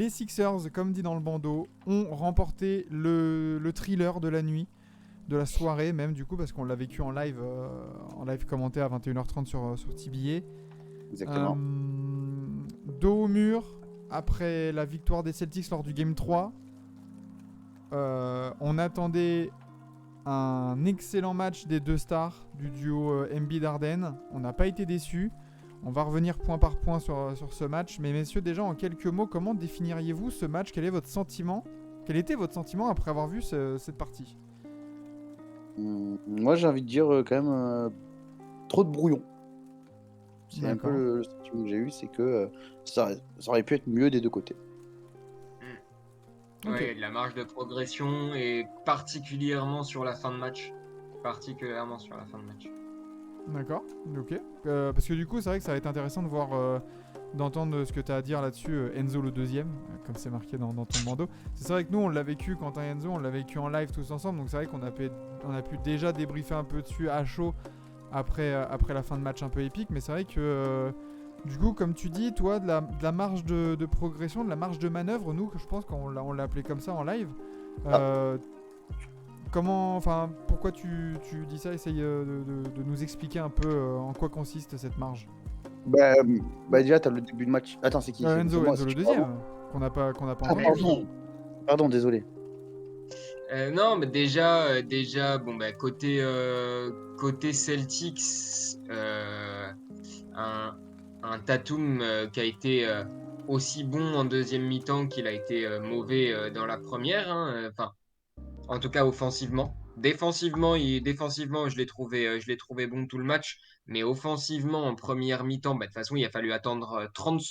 les Sixers, comme dit dans le bandeau, ont remporté le thriller de la nuit, de la soirée même du coup, parce qu'on l'a vécu en live commenté à 21h30 sur TBA. Exactement. Dos au mur, après la victoire des Celtics lors du Game 3, on attendait un excellent match des deux stars du duo Embiid-Harden. On n'a pas été déçus. On va revenir point par point sur ce match. Mais messieurs, déjà en quelques mots, comment définiriez-vous ce match ? Quel était votre sentiment après avoir vu cette partie ? Moi, j'ai envie de dire quand même trop de brouillon. C'est un peu D'accord. le sentiment que j'ai eu, c'est que ça aurait pu être mieux des deux côtés. Ok. Ouais, il y a de la marge de progression et particulièrement sur la fin de match. D'accord. Ok. Parce que du coup, c'est vrai que ça va être intéressant de voir, d'entendre ce que tu as à dire là-dessus, Enzo le deuxième, comme c'est marqué dans ton bandeau. C'est vrai que nous, on l'a vécu, Quentin et Enzo, on l'a vécu en live tous ensemble, donc c'est vrai qu'on a pu déjà débriefer un peu dessus à chaud après la fin de match un peu épique, mais c'est vrai que du coup, comme tu dis, toi, de la marge de progression, de la marge de manœuvre, nous, je pense qu'on l'a appelé comme ça en live. Pourquoi tu dis ça ? Essaye de nous expliquer un peu en quoi consiste cette marge. Bah déjà, t'as le début de match. Attends, c'est qui ? Enzo moi, le deuxième, qu'on n'a pas Ah, entendu. pardon, désolé. Non, mais déjà, bon, bah, côté Celtics, un Tatum qui a été aussi bon en deuxième mi-temps qu'il a été mauvais dans la première. Enfin, en tout cas offensivement. Défensivement, je l'ai trouvé bon tout le match. Mais offensivement, en première mi-temps, bah, de toute façon, il a fallu attendre 30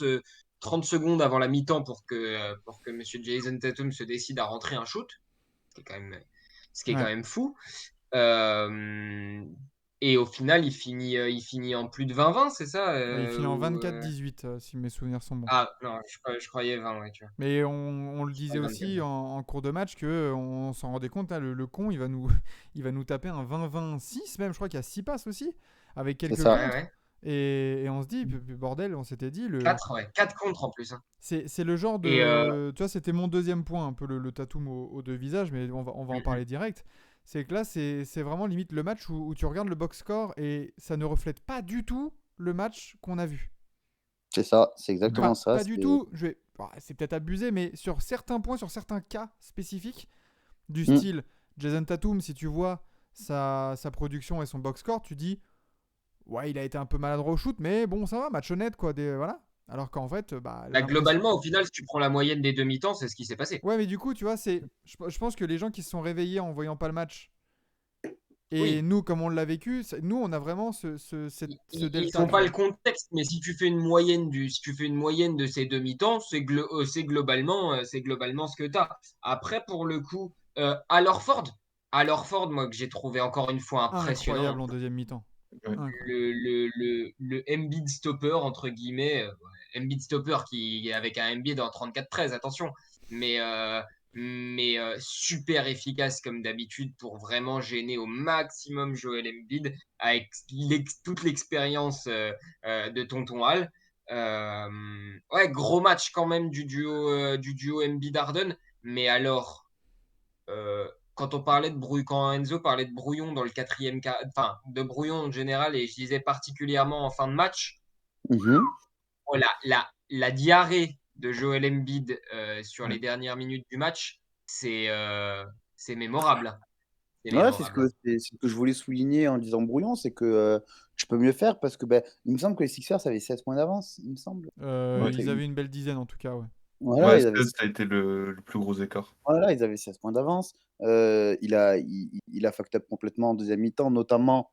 secondes avant la mi-temps pour que Monsieur Jason Tatum se décide à rentrer un shoot, ce qui est quand même fou. Et au final, il finit en plus de 20-20, c'est ça Il finit en 24-18, si mes souvenirs sont bons. Ah non, je croyais 20, ouais, tu vois. Mais on le disait aussi en cours de match qu'on s'en rendait compte, hein, le con, il va nous taper un 20-20-6 même, je crois qu'il y a 6 passes aussi, avec quelques ça. contres. Ouais. Et on se dit, bordel, on s'était dit... 4 contre en plus. Hein. C'est le genre de... Tu vois, c'était mon deuxième point, un peu le Tatum aux deux visages, mais on va en parler direct. C'est que là, c'est vraiment limite le match où tu regardes le box score et ça ne reflète pas du tout le match qu'on a vu. C'est ça, c'est exactement ça. Pas du tout. C'est peut-être abusé, mais sur certains points, sur certains cas spécifiques, du style Jason Tatum, si tu vois sa production et son box score, tu dis ouais, il a été un peu maladroit au shoot, mais bon, ça va, match honnête, quoi. Voilà. Alors qu'en fait, globalement, au final, si tu prends la moyenne des demi-temps, c'est ce qui s'est passé. Ouais, mais du coup, tu vois, je pense que les gens qui se sont réveillés en voyant pas le match, et nous, comme on l'a vécu, nous, on a vraiment ce delta. Ils font pas le contexte, mais si tu fais une moyenne de ces demi-temps, c'est globalement ce que tu as. Après, pour le coup, Al Horford, moi, que j'ai trouvé encore une fois impressionnant. Incroyable en deuxième mi-temps. Le Embiid stopper, entre guillemets. Embiid stopper qui avec un Embiid en 34-13, attention. Mais super efficace comme d'habitude pour vraiment gêner au maximum Joel Embiid avec toute l'expérience de Tonton Al. Ouais, gros match quand même du duo Embiid-Harden. Mais alors, quand quand Enzo parlait de brouillon dans le quatrième quart, enfin de brouillon en général, et je disais particulièrement en fin de match, la diarrhée de Joel Embiid sur les dernières minutes du match, c'est mémorable. Ouais, c'est ce que je voulais souligner en disant brouillon, c'est que je peux mieux faire parce que il me semble que les Sixers avaient 16 points d'avance, il me semble. Ils avaient une belle dizaine en tout cas, ouais. Voilà, ça a été le plus gros écart. Voilà, ils avaient 16 points d'avance. Il a fucked up complètement en deuxième mi-temps, notamment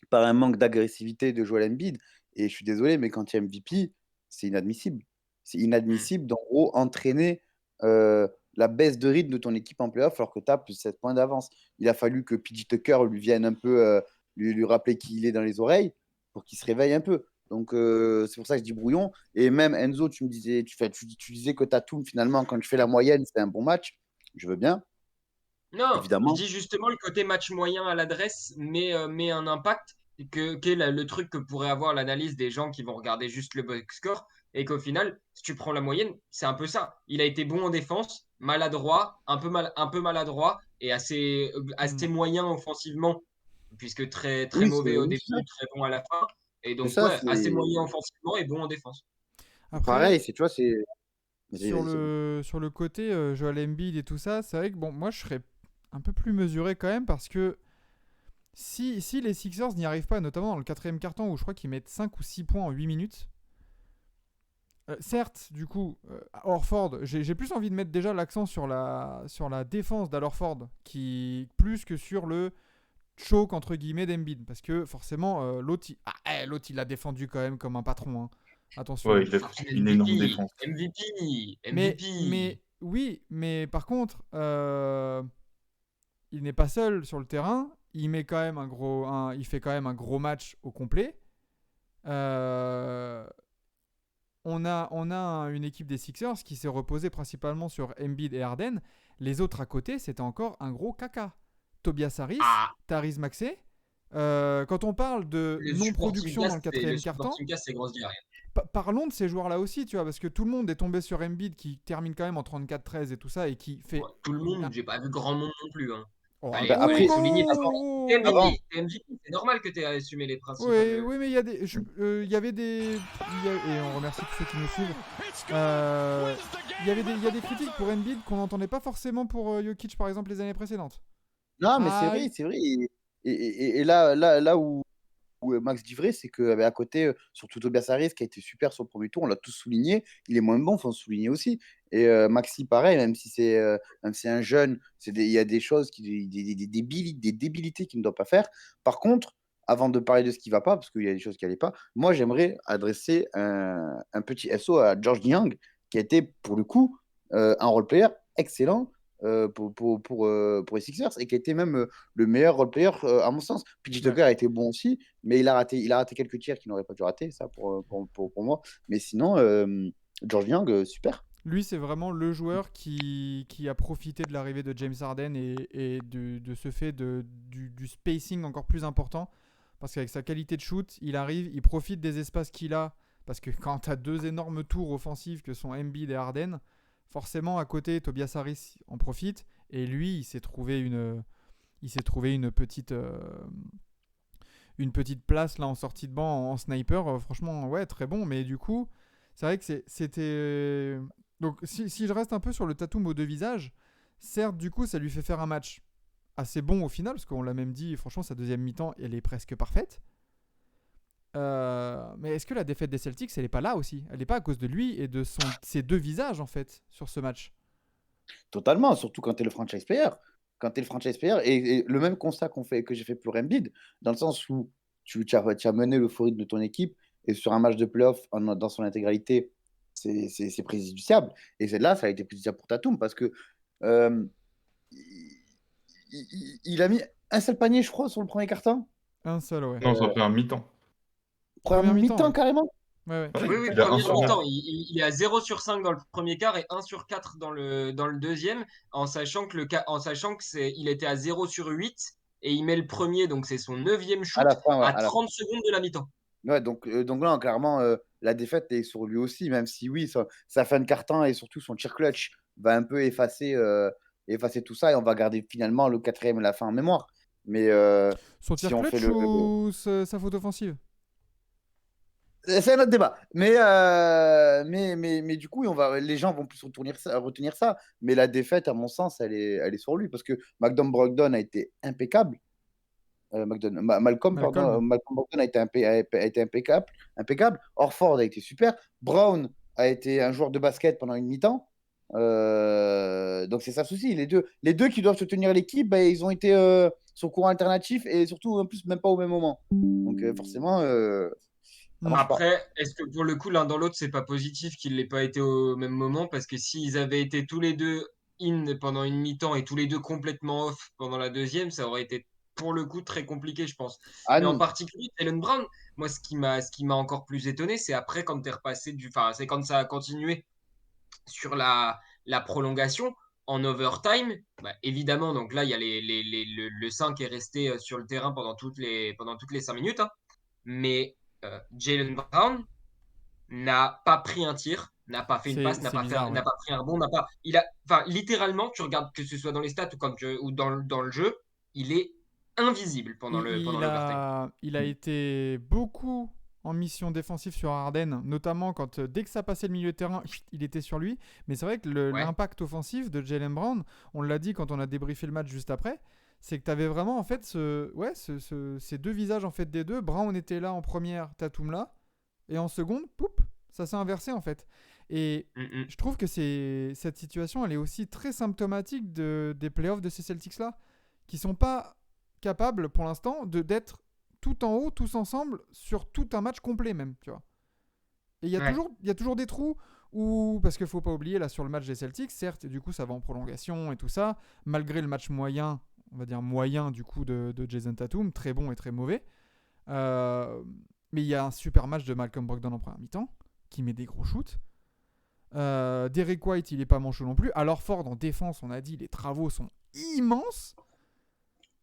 par un manque d'agressivité de Joel Embiid. Et je suis désolé, mais quand il y a MVP, c'est inadmissible. C'est inadmissible d'en gros entraîner la baisse de rythme de ton équipe en playoff alors que tu as plus 7 points d'avance. Il a fallu que PJ Tucker lui vienne un peu lui rappeler qui il est dans les oreilles pour qu'il se réveille un peu. Donc c'est pour ça que je dis brouillon. Et même Enzo, tu disais que Tatum, finalement, quand tu fais la moyenne, c'est un bon match. Je veux bien. Non, évidemment. je dis justement le côté match moyen à l'adresse, mais un impact. Qu'est le truc que pourrait avoir l'analyse des gens qui vont regarder juste le box score. et qu'au final, si tu prends la moyenne, c'est un peu ça. Il a été bon en défense, maladroit, un peu maladroit et assez moyen offensivement, puisque très, très Oui, mauvais au oui, début, très bon à la fin. Et c'est donc, ça, ouais, assez c'est moyen offensivement et bon en défense. Après, pareil, tu vois, c'est. Vas-y, sur vas-y, c'est bon. le côté Joel Embiid et tout ça, c'est vrai que bon, moi je serais un peu plus mesuré quand même parce que si les Sixers n'y arrivent pas, notamment dans le quatrième quart-temps où je crois qu'ils mettent 5 ou 6 points en 8 minutes, certes, du coup, Horford, j'ai plus envie de mettre déjà l'accent sur la défense d'Al Horford, plus que sur le choke entre guillemets d'Embiid. Parce que forcément, l'autre il l'a défendu quand même comme un patron. Hein. Attention. Ouais, Hein. il a fait Fucking une énorme MVP, défense. MVP, Mais MVP. oui, mais par contre, il n'est pas seul sur le terrain. Il met quand même il fait quand même un gros match au complet. Euh, on a une équipe des Sixers qui s'est reposée principalement sur Embiid et Harden. Les autres à côté, c'était encore un gros caca. Tobias Harris, Ah, Tyrese Maxey. Quand on parle de le supporting non-production dans cast, le quatrième quart-temps, c'est grosse diarrhée. parlons de ces joueurs-là aussi, tu vois, parce que tout le monde est tombé sur Embiid qui termine quand même en 34-13 et tout ça et qui fait. Ouais, tout le monde, j'ai pas vu grand monde non plus. Hein. Oh, Fallait, Bah, fallait après, souligner. T'es avant, MVP, t'es MVP, c'est normal que t'aies assumé les Oui, principales. oui, mais il y avait des. Et on remercie tous ceux qui nous suivent. Il y a des critiques pour Embiid qu'on n'entendait pas forcément pour Jokic, par exemple, les années précédentes. non, mais c'est Ah, vrai, c'est vrai. Et là où Max dit vrai, c'est qu'à côté, surtout Tobias Harris, qui a été super sur le premier tour, on l'a tous souligné, il est moins bon, il faut le souligner aussi. Et Maxi, pareil, même si c'est un jeune, il y a des choses, des débilités qu'il ne doit pas faire. Par contre, avant de parler de ce qui ne va pas, parce qu'il y a des choses qui n'allaient pas, moi, j'aimerais adresser un petit SO à George Young, qui a été, pour le coup, un role-player excellent pour les Sixers et qui a été même le meilleur role-player à mon sens. PJ ouais. Tucker a été bon aussi, mais il a raté quelques tirs qu'il n'aurait pas dû rater, ça pour moi. Mais sinon, George Young, super. Lui, c'est vraiment le joueur qui a profité de l'arrivée de James Harden et de ce fait du spacing encore plus important. Parce qu'avec sa qualité de shoot, il arrive, il profite des espaces qu'il a. Parce que quand tu as deux énormes tours offensifs que sont Embiid et Harden, forcément à côté, Tobias Harris en profite. Et lui, il s'est trouvé une petite place là en sortie de banc en sniper. Franchement, ouais, très bon. Mais du coup, c'est vrai que c'était. Donc, si je reste un peu sur le Tatum aux deux visages, certes, du coup, ça lui fait faire un match assez bon au final, parce qu'on l'a même dit, franchement, sa deuxième mi-temps, elle est presque parfaite. Mais est-ce que la défaite des Celtics, elle n'est pas là aussi? Elle n'est pas à cause de lui et de ses deux visages, en fait, sur ce match? Totalement, surtout quand tu es le franchise player. Quand tu es le franchise player, et le même constat que j'ai fait pour Embiid, dans le sens où tu as mené l'euphorie de ton équipe, et sur un match de playoff dans son intégralité, c'est préjudiciable. Et c'est là, ça a été préjudiciable pour Tatum, parce que euh, il a mis un seul panier, je crois, sur le premier carton. Un seul, ouais. Non, ça fait un mi-temps. Première Première mi-temps, mi-temps, ouais. carrément. Ouais, ouais. Oui, Ouais, oui, il a un première sur mi-temps. 4. Il est à 0/5 dans le premier quart et 1/4 dans le deuxième, en sachant il était à 0/8 et il met le premier, donc c'est son 9e À shoot la fin, ouais, à à la fin. 30 secondes de la mi-temps. Ouais, donc là, clairement, la défaite est sur lui aussi, même si oui, sa fin de carton et surtout son tir clutch va un peu effacer tout ça et on va garder finalement le quatrième et la fin en mémoire. Mais Son si tir on fait clutch ou sa faute offensive? c'est un autre débat. Mais du coup, les gens vont plus retenir ça. Mais la défaite, à mon sens, elle est sur lui parce que Brogdon a été impeccable. Malcolm, pardon, Malcolm. Malcolm Brogdon a été impeccable, impeccable. Orford a été super. Brown a été un joueur de basket pendant une mi-temps. Donc c'est ça le souci. Les deux qui doivent soutenir l'équipe, bah, ils ont été sur courant alternatif et surtout en plus même pas au même moment. Donc forcément, ça Hmm. marche pas. Après, est-ce que pour le coup, l'un dans l'autre, c'est pas positif qu'ils l'aient pas été au même moment? Parce que s'ils avaient été tous les deux in pendant une mi-temps et tous les deux complètement off pendant la deuxième, ça aurait été pour le coup très compliqué, je pense. Ah, Mais en particulier, Jaylen Brown, moi, ce qui m'a encore plus étonné, c'est après quand t'es repassé enfin, c'est quand ça a continué sur la prolongation en overtime. Bah, évidemment, donc là, il y a le 5 est resté sur le terrain pendant toutes les 5 minutes, hein. Mais Jaylen Brown, n'a pas pris un tir, n'a pas fait une passe, C'est bizarre, n'a ouais. pas pris un rebond, enfin, littéralement, tu regardes que ce soit dans les stats ou dans le jeu, il est invisible pendant l'overtime. Il a été beaucoup en mission défensive sur Harden, notamment quand dès que ça passait le milieu de terrain, il était sur lui. Mais c'est vrai que Ouais. l'impact offensif de Jaylen Brown, on l'a dit quand on a débriefé le match juste après, c'est que tu avais vraiment en fait ces deux visages en fait des deux. Brown était là en première, Tatum là, et en seconde, poup, ça s'est inversé en fait. Et Mm, je trouve que cette situation, elle est aussi très symptomatique des playoffs de ces Celtics là, qui sont pas capables pour l'instant d'être tout en haut, tous ensemble, sur tout un match complet même, tu vois. Et Ouais. il y a toujours des trous où, parce qu'il faut pas oublier, là sur le match des Celtics, certes, et du coup ça va en prolongation et tout ça, malgré le match moyen, on va dire moyen du coup de Jason Tatum, très bon et très mauvais. Euh, mais il y a un super match de Malcolm Brogdon en première mi-temps, qui met des gros shoots. Derek White, il est pas manchot non plus. Alors Ford en défense, on a dit, les travaux sont immenses.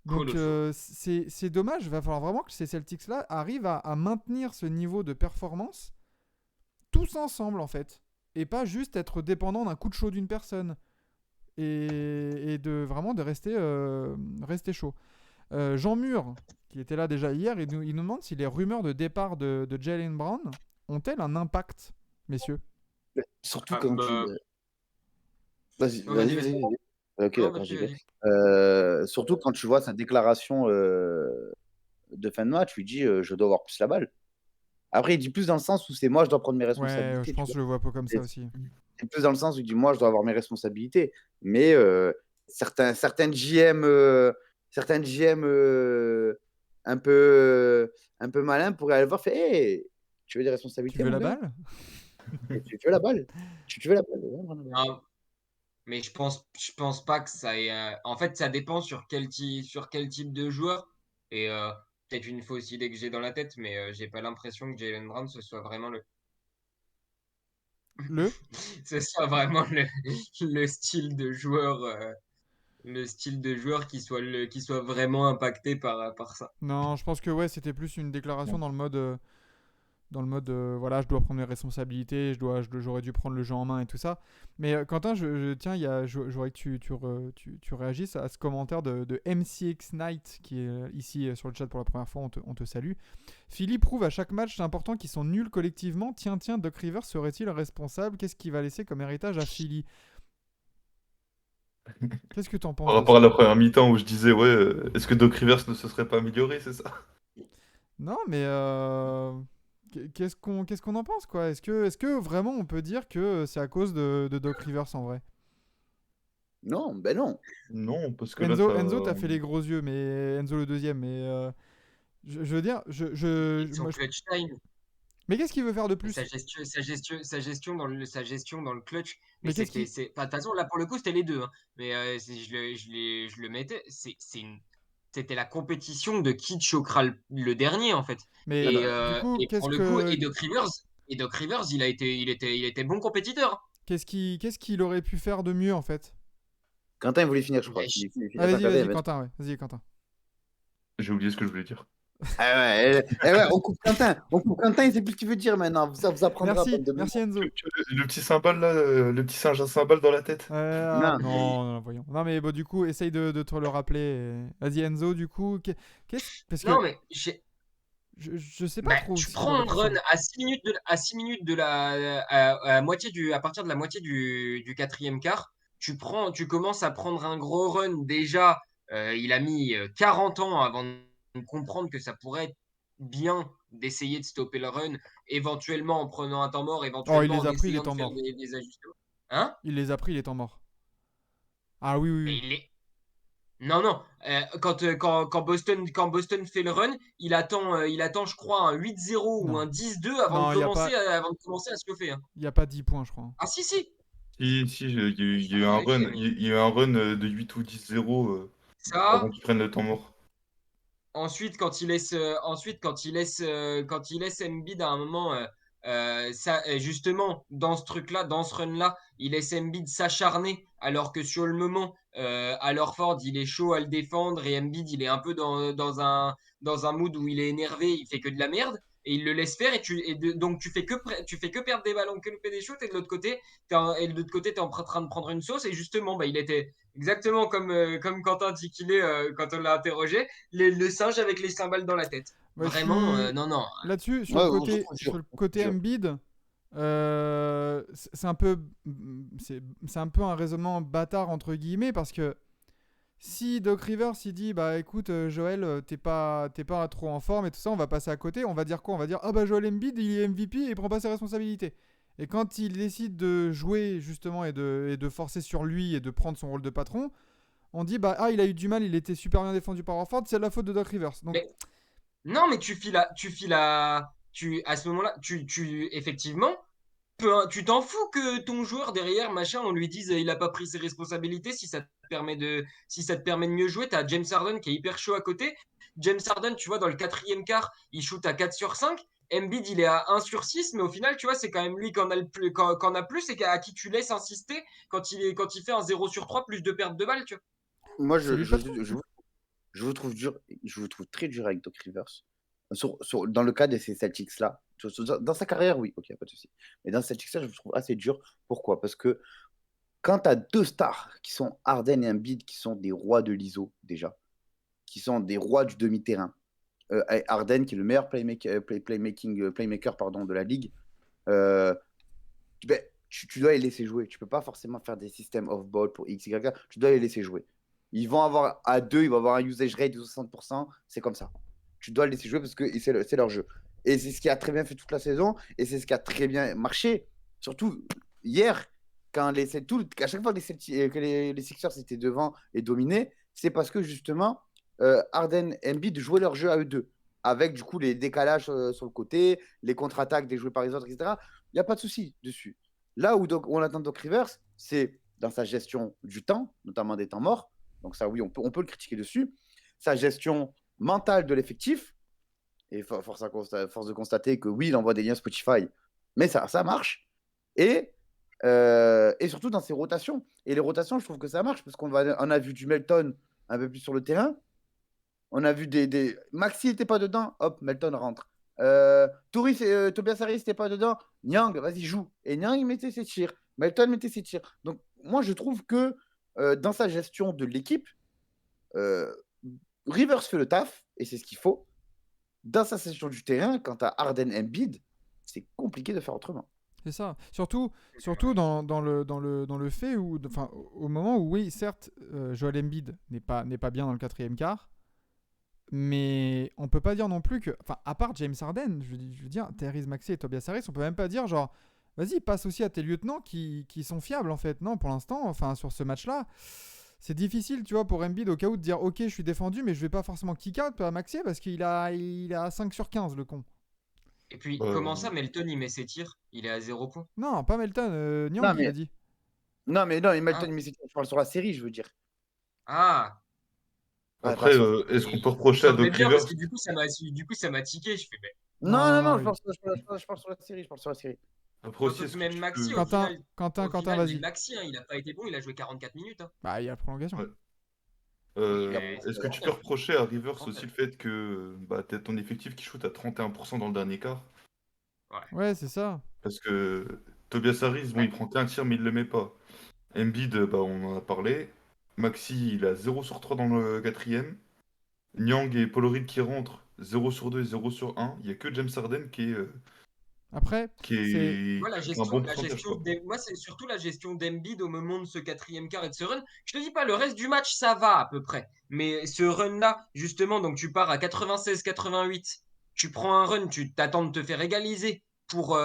Donc Colossaux. c'est dommage, il va falloir vraiment que ces Celtics-là arrivent à maintenir ce niveau de performance tous ensemble en fait. Et pas juste être dépendant d'un coup de chaud d'une personne. Et de vraiment de rester chaud. Jean Mur, qui était là déjà hier, il nous demande si les rumeurs de départ de Jalen Brown ont-elles un impact, messieurs. Surtout Ah, quand tu. bah, Vas-y, oh, vas-y, vas-y, vas-y, vas-y. vas-y. Ok, Non, d'accord, vas-y, j'y vais. vas-y. Surtout quand tu vois sa déclaration de fin de match, il dit je dois avoir plus la balle. Après, il dit plus dans le sens où c'est moi, je dois prendre mes Ouais, je responsabilités, tu pense que vois. je le vois pas comme ça C'est aussi. c'est plus dans le sens où il dit moi, je dois avoir mes responsabilités. Mais certaines GM, un un peu malins pourraient aller le voir, faire hey, tu veux des Tu responsabilités, veux mon la gars? balle? Tu veux la balle? Tu veux la balle? Ouais, voilà, ouais. Ah, mais je pense pas que ça ait. En fait, ça dépend sur quel type de joueur. Et peut-être une fausse idée que j'ai dans la tête, mais j'ai pas l'impression que Jalen Brown ce soit vraiment Le ce soit vraiment le style de joueur, le style de joueur qui soit vraiment impacté par ça. Non, je pense que ouais, c'était plus une déclaration dans le mode voilà, je dois prendre mes responsabilités, j'aurais dû prendre le jeu en main et tout ça. Mais Quentin, tiens, j'aurais que tu réagisses à ce commentaire de MCX Knight qui est ici sur le chat pour la première fois. On te salue. Philly prouve à chaque match, c'est important, qu'ils sont nuls collectivement. Tiens, Doc Rivers serait-il responsable? Qu'est-ce qu'il va laisser comme héritage à Philly? Qu'est-ce que t'en Par penses de rapport à ça? la première mi-temps où je disais, ouais, est-ce que Doc Rivers ne se serait pas amélioré, c'est ça? Non, mais qu'est-ce qu'on en pense, quoi? Est-ce que vraiment on peut dire que c'est à cause de Doc Rivers en vrai? Non, ben non. Non, parce que là, Enzo t'as fait les gros yeux, mais Enzo le deuxième, mais je veux dire, Et son clutch time, mais qu'est-ce qu'il veut faire de et plus? sa gestion dans le clutch. Mais Mais qu'est-ce qu'il, enfin, de toute façon, là, pour le coup, c'était les deux, hein. Mais si je le mettais, c'était la compétition de qui choquera le dernier, en fait. Non, mais non. du coup, Et pour le coup, Doc Rivers, il était bon compétiteur, hein. qu'est-ce qu'il aurait pu faire de mieux en fait? Quentin voulait finir, je crois. Mais je- Ah, Attends, vas-y, Quentin, vas-y, vas-y. Quentin, ouais, vas-y, Quentin. j'ai oublié ce que je voulais dire. Ah ouais, ouais, on coupe Quentin. On coupe Quentin, il sait plus ce qu'il veut dire maintenant. Ça vous apprendra, Merci, bande de merci Enzo. Le petit cymbale là, le petit singe à cymbale dans la tête. Ah, Non, non, non, voyons. Non, mais bon, du coup, essaye de te le rappeler. Vas-y, Enzo, du coup, parce Non, que mais je sais pas bah, trop tu s'il prends aurait un pu run faire. à 6 minutes à 6 minutes à partir de la moitié du quatrième quart, tu commences à prendre un gros run. Déjà, il a mis 40 ans avant de comprendre que ça pourrait être bien d'essayer de stopper le run, éventuellement en prenant un temps mort, Oh, il éventuellement les en a pris les essayant de temps faire morts. des ajustements. Hein? Il les a pris les temps morts. Ah oui, oui, Mais oui. il est, Non, non. Quand Boston fait le run, il attend, je crois, un 8-0 ou Non. un 10-2 avant de Non, commencer à se chauffer, hein. y a pas 10 points, je crois, hein. Ah, si, si. Si, il y a eu À un vérifier, run, mais il y a eu un run de 8 ou 10-0 avant ça. qu'ils prennent le temps mort. Quand il laisse Embiid à un moment, justement, dans ce truc-là, dans ce run-là, il laisse Embiid s'acharner, alors que sur le moment, à Ford, il est chaud à le défendre et Embiid, il est un peu dans un mood où il est énervé, il fait que de la merde. et il le laisse faire donc tu fais que perdre des ballons, que louper des shoots et de l'autre côté t'es en train de prendre une sauce et justement il était exactement comme Quentin dit qu'il est quand on l'a interrogé, le singe avec les cymbales dans la tête. Ouais, je Vraiment, suis non. là-dessus Ouais, je trouve sur dur. le côté Dur. Embiid. C'est un peu c'est un peu un raisonnement bâtard entre guillemets parce que si Doc Rivers il dit bah écoute Joël t'es pas trop en forme et tout ça, on va passer à côté, on va dire quoi? On va dire ah bah Joël Embiid il est MVP et il prend pas ses responsabilités. Et quand il décide de jouer justement et de forcer sur lui et de prendre son rôle de patron, on dit bah ah il a eu du mal, il était super bien défendu par Horford, c'est de la faute de Doc Rivers. Donc Mais non, mais à ce moment-là, effectivement, tu t'en fous que ton joueur derrière, machin, on lui dise il a pas pris ses responsabilités si ça te permet de mieux jouer. T'as James Harden qui est hyper chaud à côté. James Harden, tu vois, dans le quatrième quart, il shoot à 4 sur 5. Embiid, il est à 1 sur 6, mais au final, tu vois, c'est quand même lui qu'en a plus et à qui tu laisses insister quand il fait un 0 sur 3 plus de pertes de balles, tu vois. Moi, c'est lui le patron. je vous trouve dur, je vous trouve très dur avec Doc Rivers. Dans le cas de ces Celtics-là, dans sa carrière, oui, ok, pas de souci. Mais dans ces Celtics-là, je vous trouve assez dur. Pourquoi? Parce que quand tu as deux stars qui sont Harden et Embiid, qui sont des rois de l'ISO déjà, qui sont des rois du demi-terrain, Harden qui est le meilleur playmaker pardon, de la ligue, euh, ben, tu dois les laisser jouer. Tu peux pas forcément faire des systèmes off-ball pour X, Y, tu dois les laisser jouer. Ils vont avoir à deux, ils vont avoir un usage rate de 60%, c'est comme ça. Tu dois les laisser jouer parce que c'est leur jeu. Et c'est ce qui a très bien fait toute la saison, et c'est ce qui a très bien marché. Surtout hier, à chaque fois que les Sixers étaient devant et dominés, c'est parce que justement, Harden et Embiid jouaient leur jeu à eux deux, avec du coup les décalages sur le côté, les contre-attaques déjouées par les autres, etc. Il n'y a pas de souci dessus. Là où on attend Doc Rivers, c'est dans sa gestion du temps, notamment des temps morts. Donc ça, oui, on peut le critiquer dessus. Sa gestion mentale de l'effectif. Et force de constater que oui, il envoie des liens Spotify. Mais ça marche. Et surtout dans ses rotations. Et les rotations, je trouve que ça marche parce on a vu du Melton un peu plus sur le terrain. On a vu Maxi n'était pas dedans, hop, Melton rentre. Tobias Harris n'était pas dedans, Niang, vas-y, joue. Et Niang, il mettait ses tirs. Melton mettait ses tirs. Donc, moi, je trouve que dans sa gestion de l'équipe, Rivers fait le taf, et c'est ce qu'il faut. Dans sa gestion du terrain, quant à Harden Embiid, c'est compliqué de faire autrement. c'est ça. Surtout dans le fait où, enfin, au moment où, oui, certes, Joel Embiid n'est pas bien dans le quatrième quart, mais on peut pas dire non plus que, enfin, à part James Harden, je veux dire, Tyrese Maxey et Tobias Harris, on peut même pas dire genre, vas-y, passe aussi à tes lieutenants qui sont fiables en fait. Non, pour l'instant, enfin, sur ce match-là, c'est difficile, tu vois, pour Embiid au cas où de dire, ok, je suis défendu, mais je vais pas forcément kick-out à Maxey parce qu'il a 5 sur 15, le con. Et puis, Euh, comment ça, Melton, il met ses tirs? Il est à 0 points. Non, pas Melton, Niang Non, qui mais, l'a dit. non, mais Melton, Ah. je parle sur la série, je veux dire. Ah, Ouais, Après, est-ce qu'on peut reprocher à ça me fait Doc bien parce Rivers? que du coup, ça m'a tiqué. Je fais, mais Non, Non, je parle sur la série, je parle sur la série. Après aussi, est-ce que même tu Maxi, peux... au final, Quentin, même vas-y. Maxi, hein, il a pas été bon, il a joué 44 minutes. Hein. Bah, il y a la prolongation. Ouais. Mais Est-ce que tu peux 39. reprocher à Rivers aussi le fait que bah, t'as ton effectif qui shoot à 31% dans le dernier quart? Ouais. Ouais, c'est ça. Parce que Tobias Harris, bon, il prend qu'un tir, mais il le met pas. Embiid, bah, on en a parlé. Maxi, il a 0 sur 3 dans le quatrième. Nyang et Polaroid qui rentrent, 0 sur 2 et 0 sur 1. Il n'y a que James Harden Après, c'est. Moi, qui fait un bon pourcentage, quoi. moi, c'est surtout la gestion d'Embiid au moment de ce quatrième quart et de ce run. Je te dis pas, le reste du match, ça va à peu près. Mais ce run-là, justement, donc tu pars à 96-88, tu prends un run, tu t'attends de te faire égaliser pour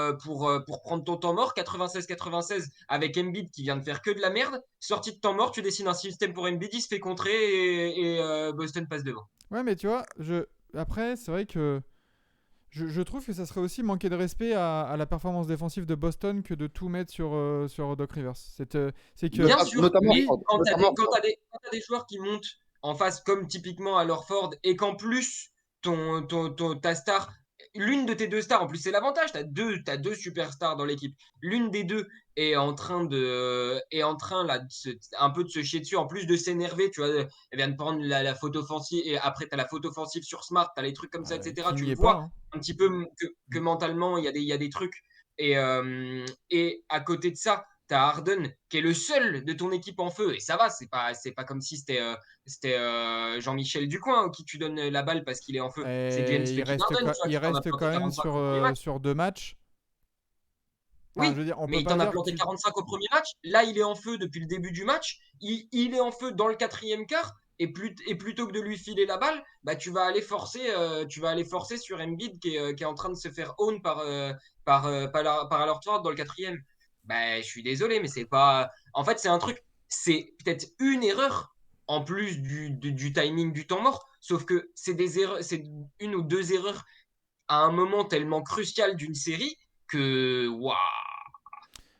prendre ton temps mort, 96-96, avec Embiid qui vient de faire que de la merde. Sortie de temps mort, tu dessines un système pour Embiid, il se fait contrer et Boston passe devant. Ouais, mais tu vois, après, c'est vrai que. Je trouve que ça serait aussi manquer de respect à la performance défensive de Boston que de tout mettre sur Doc Rivers. C'est que. Bien sûr, Notamment mais Ford, quand tu notamment Ford. as des joueurs qui montent en face, comme typiquement à Lorford, et qu'en plus, ta star, l'une de tes deux stars, en plus c'est l'avantage, t'as deux superstars dans l'équipe. L'une des deux est en train là, un peu de se chier dessus, en plus de s'énerver, tu vois, elle vient de prendre la faute offensive, et après t'as la faute offensive sur Smart, t'as les trucs comme ça, etc. Qui Tu n'y le est vois pas, hein. un petit peu que mentalement, il y a des trucs. Et à côté de ça, t'as Harden qui est le seul de ton équipe en feu. Et ça va, c'est pas comme si c'était Jean-Michel Ducoing qui tu donnes la balle parce qu'il est en feu. C'est James Et fucking Harden, tu vois, il qui t'en a reste planté quand même 45 au premier match. sur 2 matchs. Enfin, Oui, je veux dire, on mais peut il pas t'en a dire que planté 45 au premier match. Là, il est en feu depuis le début du match. Il est en feu dans le 4e quart. Et plutôt que de lui filer la balle, bah, tu vas aller forcer sur Embiid qui est en train de se faire own par Al Horford dans le 4e. Bah, je suis désolé, mais c'est pas. En fait, c'est un truc. C'est peut-être une erreur en plus du timing du temps mort. Sauf que c'est des erreurs, c'est une ou deux erreurs à un moment tellement crucial d'une série que waouh.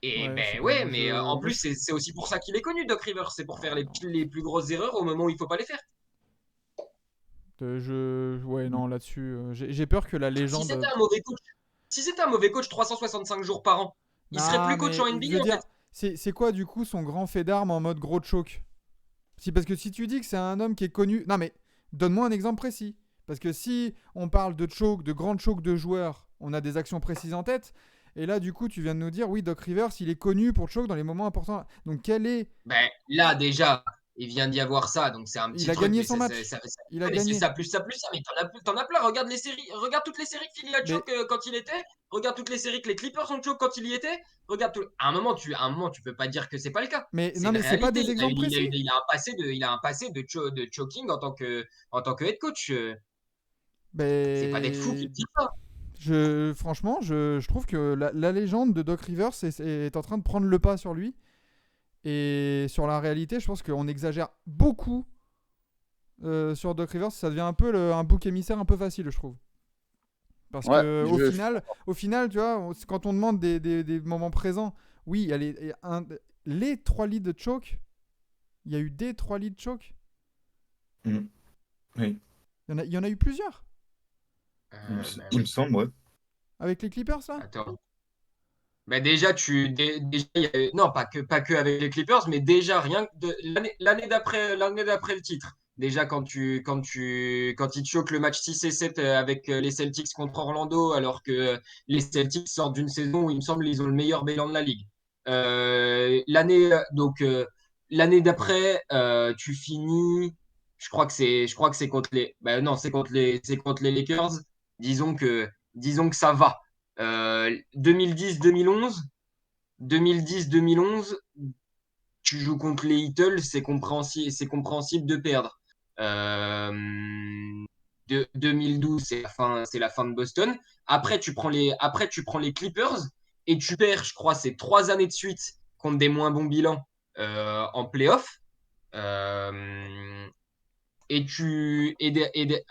Et Ouais, je sais ben pas, ouais, moi mais en moi, plus, c'est aussi pour ça qu'il est connu, Doc Rivers. C'est pour faire ouais, non. les plus grosses erreurs au moment où il faut pas les faire. Ouais, non, là-dessus, j'ai peur que la Si légende. c'était un mauvais coach, si c'était un mauvais coach 365 jours par an, il serait Non, plus coach en mais je veux NBA en dire, fait. c'est quoi du coup son grand fait d'armes en mode gros choke? Si, parce que si tu dis que c'est un homme qui est connu. Non, mais donne-moi un exemple précis. Parce que si on parle de choke, de grandes choke de joueurs, on a des actions précises en tête. Et là, du coup, tu viens de nous dire, oui, Doc Rivers, il est connu pour choke dans les moments importants. Donc, quel est. Ben là déjà, il vient d'y avoir ça, donc c'est un Il petit a truc, gagné mais son match. Il a mais c'est gagné. ça plus ça plus ça. Mais t'en as plein. Regarde les séries, regarde toutes les séries que Philly a Mais, choke quand il était. Regarde toutes les séries que les Clippers ont choke quand il y était. Regarde tout. À un moment, tu peux pas dire que c'est pas le cas. C'est non, une mais c'est pas réalité. des exemples précis. Il a un passé de choking en tant que head coach. C'est pas d'être fou qui Ben. te dit ça. Franchement, je trouve que la légende de Doc Rivers est en train de prendre le pas sur lui. Et sur la réalité, je pense qu'on exagère beaucoup sur Doc Rivers. Ça devient un peu un bouc émissaire un peu facile, je trouve. Parce Ouais, que au final, tu vois, quand on demande des moments présents, oui, il y a les 3 leads de choke. Il y a eu des 3 leads de choke. Oui, Il y en a eu plusieurs. il me semble, ouais. Avec les Clippers, là. Attends. Bah déjà, non, pas que avec les Clippers, mais déjà, rien que l'année d'après le titre. Déjà, quand ils choquent le match 6 et 7 avec les Celtics contre Orlando, alors que les Celtics sortent d'une saison où il me semble ils ont le meilleur bilan de la ligue. L'année d'après, tu finis, je crois que c'est contre bah non, c'est contre les Lakers. Disons que ça va. 2010-2011, 2010-2011, tu joues contre les Heatles, c'est compréhensible de perdre. 2012, c'est la fin de Boston. Après, tu prends les Clippers et tu perds, je crois, c'est 3 années de suite contre des moins bons bilans en playoff. Euh,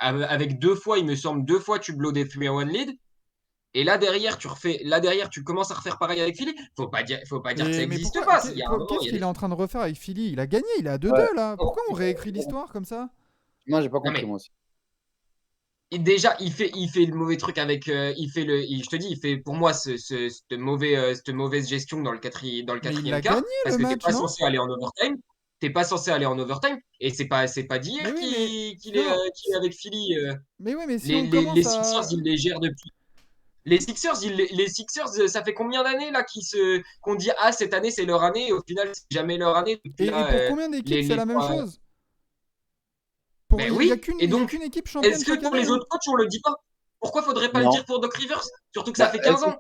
avec 2 fois, il me semble, 2 fois, tu blows des 3-1 lead. Et là derrière, tu commences à refaire pareil avec Philly. Faut pas dire que ça Mais n'existe pourquoi pas. Il y a un moment, qu'est-ce il y a qu'il des... est en train de refaire avec Philly? Il a gagné, il est à 2-2 ouais. là. Pourquoi on Ouais. réécrit l'histoire comme ça? Non, j'ai pas Non, compris mais moi aussi. déjà, il fait le mauvais truc avec. Je te dis, il fait pour moi cette mauvaise gestion dans le Mais il quatrième l'a gagné quart le parce que t'es match, pas non? censé aller en overtime. T'es pas censé aller en overtime et c'est pas Mais d'hier oui, mais non. qu'il est avec Philly. Mais oui, mais si Les, on les, les commence Sixers, à. ils les gèrent depuis. Les Sixers, ça fait combien d'années là qu'on dit ah cette année c'est leur année et au final c'est jamais leur année depuis Et là pour combien d'équipes c'est les la même 3. chose? Ben Il y a oui. Et donc qu'une équipe championne est-ce que chaque pour année, les hein. autres coachs on le dit pas? Pourquoi faudrait pas le Non. dire pour Doc Rivers? Surtout que ça Bah, fait 15 ans.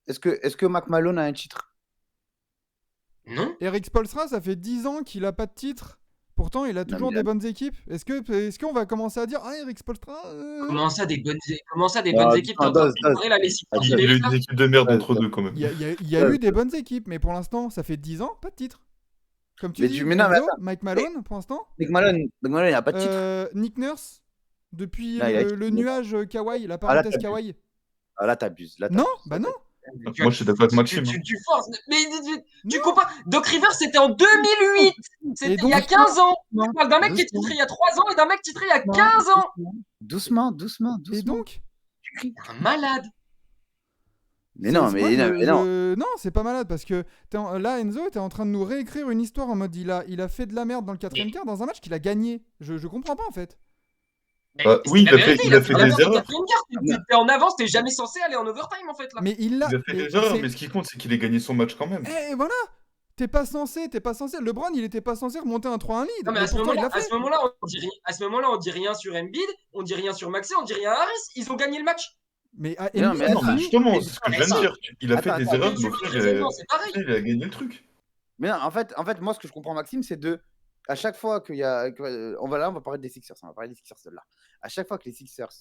est-ce que Mac Malone a un titre? Non? Eric Spoelstra, ça fait 10 ans qu'il a pas de titre. Pourtant, il a Non, toujours mais des bonnes équipes. Est-ce qu'on va commencer à dire ah Eric Spoelstra Comment ça des bonnes non, équipes? T'es doucement, en train de Daz, comparer là les Sixers Il et a les eu Lakers? des équipes de merde Daz, entre Daz. deux quand même. Il y a eu des bonnes équipes, mais pour l'instant, ça fait 10 ans, pas de titre. Comme tu dis, Mais non, mais Enzo, attends. Mike Malone, pour l'instant. Mac Malone, il a pas de titre. Nick Nurse, depuis Non, il a le nuage Kawhi, la Ah, là, parenthèse t'abuses. Kawhi. Ah, là, t'abuses. Non, bah non. Moi, je suis d'accord avec Maxime. Tu forces. Mais tu Non. compares. Doc Rivers, c'était en 2008. C'était il y a donc- 15 ans. Doucement, Tu parles d'un mec qui est doucement, titré il y a 3 ans et d'un mec titré il y a 15 ans. doucement. Et donc cries. T'es un malade. Mais non, mais non. Non, c'est pas malade parce que là, Enzo, t'es en train de nous réécrire une histoire en mode il a fait de la merde dans le 4ème quart dans un match qu'il a gagné. Je comprends pas en fait. Oui, C'est la il a fait vérité, des erreurs. T'es en avance, t'es jamais censé aller en overtime en fait là. Mais il l'a. Il a fait des erreurs, mais ce qui compte, c'est qu'il ait gagné son match quand même. Eh voilà. T'es pas censé. LeBron, il était pas censé remonter un 3-1 lead. Non, mais Et à ce pourtant, il l'a fait. moment-là, on dit rien sur Embiid, on dit rien sur Maxey, on dit rien à Harris. Ils ont gagné le match. Mais Non, mais Non, mais justement, c'est ce que je viens de dire. Il a fait des erreurs, mais au final, C'est pareil. il a gagné le truc. Mais non, en fait, moi, ce que je comprends, Maxime, c'est à chaque fois qu'il y a. On va parler des Sixers. On va parler des Sixers de là. À chaque fois que les Sixers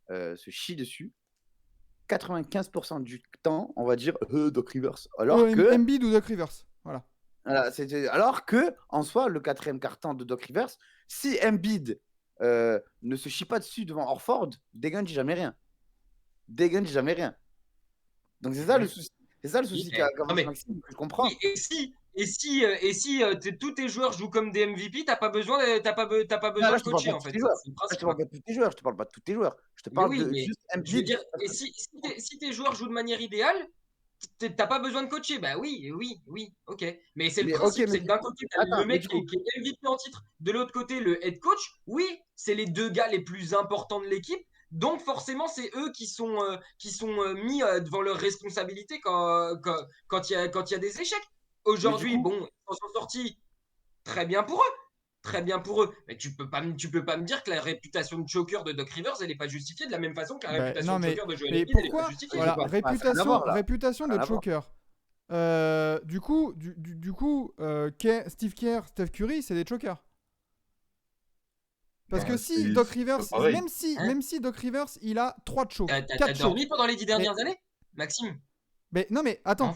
se chient dessus, 95% du temps, on va dire Doc Rivers. Alors que. Embiid ou Doc Rivers. Voilà. Alors que, en soi, le 4e quart-temps de Doc Rivers, si Embiid ne se chie pas dessus devant Horford, Degan dit jamais rien. Donc c'est ça le souci. C'est ça le souci qu'a Maxime, que je comprends. Oui, et si tous tes joueurs jouent comme des MVP, t'as pas besoin de coacher en fait. Je te parle pas de tous tes joueurs. Je te parle pas de tous tes joueurs. Je te parle de juste Embiid. Je veux dire, et si tes joueurs jouent de manière idéale, t'as pas besoin de coacher. Bah oui, ok. Mais c'est le principe, c'est que d'un côté, t'as le mec qui est MVP en titre, de l'autre côté, le head coach. Oui, c'est les deux gars les plus importants de l'équipe. Donc forcément, c'est eux qui sont mis devant leurs responsabilités quand il y a des échecs. Aujourd'hui, bon, ils sont sortis très bien pour eux. Mais tu peux pas me dire que la réputation de choker de Doc Rivers, elle n'est pas justifiée de la même façon que la réputation de choker de Joel Embiid, elle n'est pas justifiée. Voilà, réputation de choker. Du coup, Steve Kerr, Steph Curry, c'est des chokers. Parce que si Doc Rivers, même si Doc Rivers, il a 3 chokes. T'as dormi pendant les 10 dernières années, Maxime? Mais non, mais attends.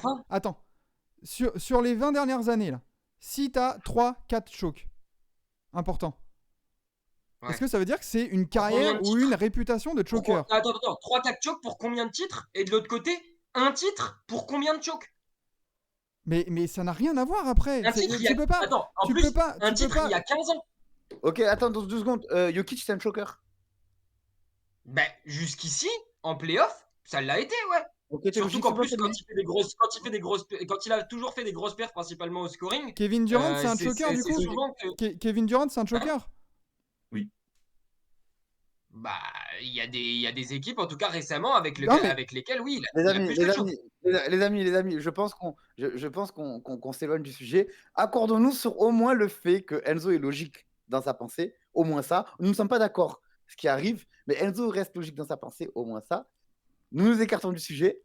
Sur les 20 dernières années, là, si t'as 3-4 chokes importants, est-ce que ça veut dire que c'est une carrière ou une réputation de choker? Attends, 3-4 chokes pour combien de titres? Et de l'autre côté, un titre pour combien de chokes? Mais ça n'a rien à voir après. Un titre, il y a 15 ans. Ok, attends, dans 2 secondes. Jokic, c'est un choker? Ben, jusqu'ici, en playoff, ça l'a été, ouais. Okay, surtout qu'en plus, quand il a toujours fait des grosses perfs, principalement au scoring. Kevin Durant, c'est un choker du coup. Kevin Durant, c'est un choker. Oui. Bah, il y a des équipes, en tout cas récemment, avec lesquelles, oui, les amis, je pense qu'on s'éloigne du sujet. Accordons-nous sur au moins le fait que Enzo est logique dans sa pensée, au moins ça. Nous ne sommes pas d'accord ce qui arrive, mais Enzo reste logique dans sa pensée, au moins ça. Nous nous écartons du sujet.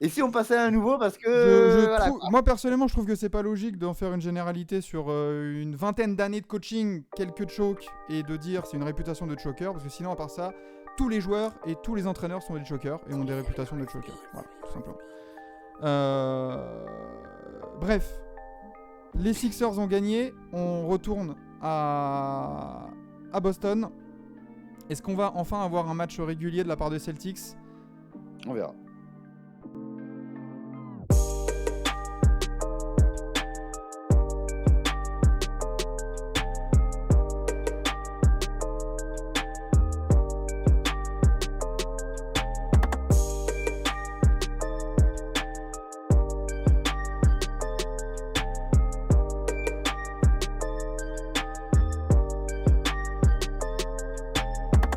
Et si on passait à un nouveau, parce que... Moi, personnellement, je trouve que c'est pas logique d'en faire une généralité sur une vingtaine d'années de coaching, quelques chokes, et de dire c'est une réputation de choker, parce que sinon, à part ça, tous les joueurs et tous les entraîneurs sont des chokers et ont des réputations de choker. Voilà, tout simplement. Bref. Les Sixers ont gagné. On retourne à Boston. Est-ce qu'on va enfin avoir un match régulier de la part des Celtics ? On verra.